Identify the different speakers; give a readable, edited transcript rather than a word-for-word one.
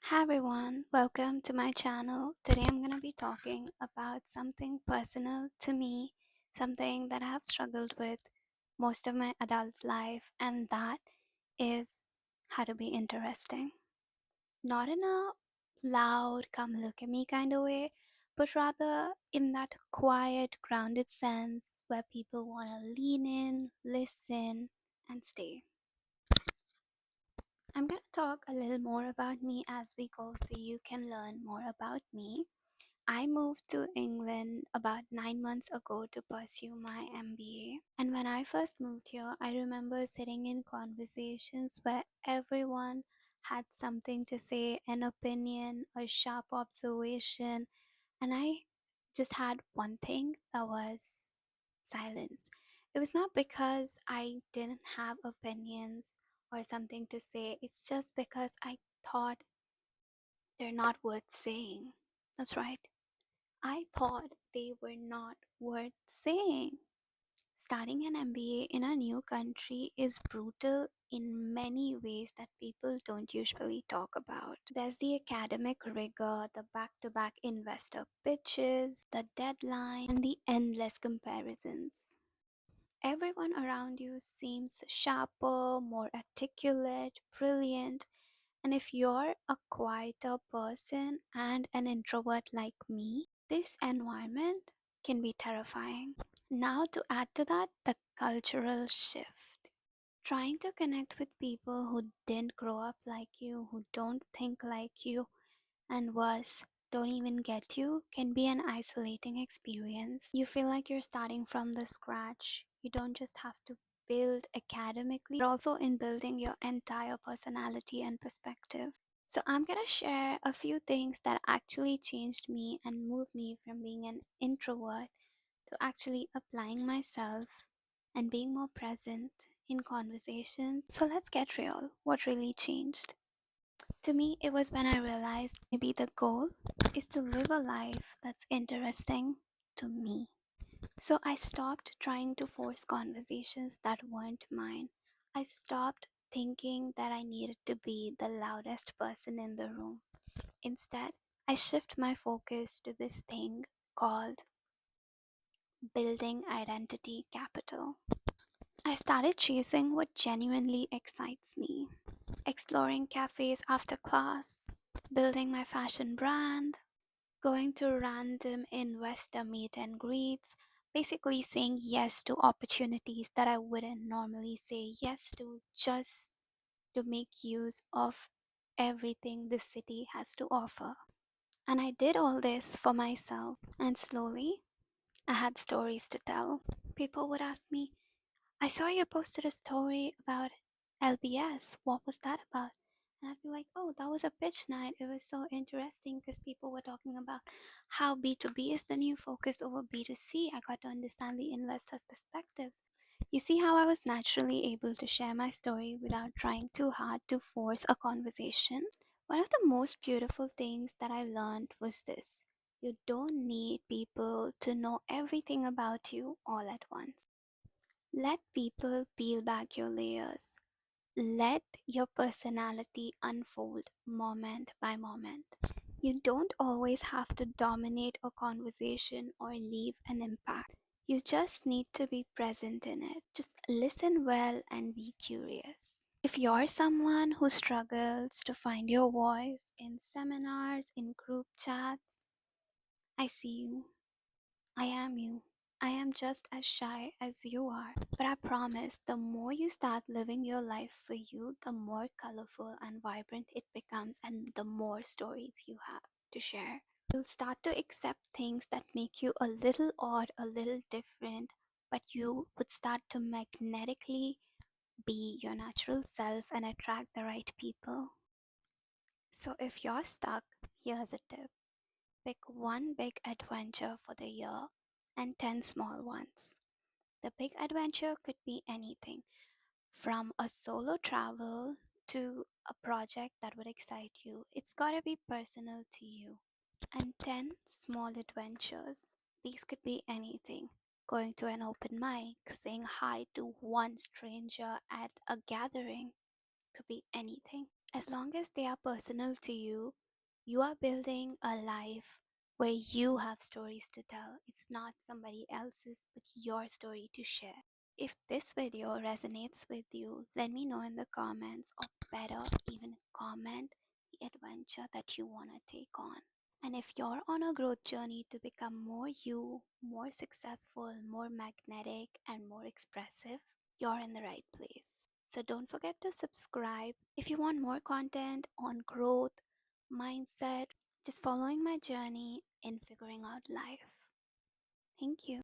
Speaker 1: Hi everyone, welcome to my channel. Today I'm going to be talking about something personal to me, something that I have struggled with most of my adult life, and that is how to be interesting. Not in a loud, come look at me kind of way, but rather in that quiet, grounded sense where people want to lean in, listen, and stay. I'm going to talk a little more about me as we go so you can learn more about me. I moved to England about 9 months ago to pursue my MBA. And when I first moved here, I remember sitting in conversations where everyone had something to say, an opinion, a sharp observation, and I just had one thing, that was silence. It was not because I didn't have opinions or something to say, it's just because I thought they're not worth saying. That's right. I thought they were not worth saying. Starting an MBA in a new country is brutal in many ways that people don't usually talk about. There's the academic rigor, the back to back investor pitches, the deadline, and the endless comparisons. Everyone around you seems sharper, more articulate, brilliant, and if you're a quieter person and an introvert like me, this environment can be terrifying. Now, to add to that, the cultural shift. Trying to connect with people who didn't grow up like you, who don't think like you, and worse, don't even get you, can be an isolating experience. You feel like you're starting from the scratch. You don't just have to build academically, but also in building your entire personality and perspective. So, I'm gonna share a few things that actually changed me and moved me from being an introvert to actually applying myself and being more present in conversations. So, let's get real. What really changed? To me, it was when I realized maybe the goal is to live a life that's interesting to me. So I stopped trying to force conversations that weren't mine. I stopped thinking that I needed to be the loudest person in the room. Instead, I shift my focus to this thing called building identity capital. I started chasing what genuinely excites me, exploring cafes after class, building my fashion brand, going to random investor meet and greets, basically saying yes to opportunities that I wouldn't normally say yes to just to make use of everything this city has to offer. And I did all this for myself, and slowly I had stories to tell. People would ask me, I saw you posted a story about LBS. What was that about? And I'd be like, oh, that was a pitch night. It was so interesting because people were talking about how B2B is the new focus over B2C. I got to understand the investors' perspectives. You see how I was naturally able to share my story without trying too hard to force a conversation? One of the most beautiful things that I learned was this: you don't need people to know everything about you all at once. Let people peel back your layers. Let your personality unfold moment by moment. You don't always have to dominate a conversation or leave an impact. You just need to be present in it. Just listen well and be curious. If you're someone who struggles to find your voice in seminars, in group chats, I see you. I am you. I am just as shy as you are. But I promise the more you start living your life for you, the more colorful and vibrant it becomes, and the more stories you have to share. You'll start to accept things that make you a little odd, a little different, but you would start to magnetically be your natural self and attract the right people. So if you're stuck, here's a tip: pick one big adventure for the year and 10 small ones. The big adventure could be anything from a solo travel to a project that would excite you. It's gotta be personal to you. And 10 small adventures. These could be anything. Going to an open mic, saying hi to one stranger at a gathering, could be anything. As long as they are personal to you, you are building a life where you have stories to tell. It's not somebody else's, but your story to share. If this video resonates with you, let me know in the comments, or better, even comment the adventure that you want to take on. And if you're on a growth journey to become more you, more successful, more magnetic, and more expressive, you're in the right place. So don't forget to subscribe if you want more content on growth, mindset, just following my journey in figuring out life. Thank you.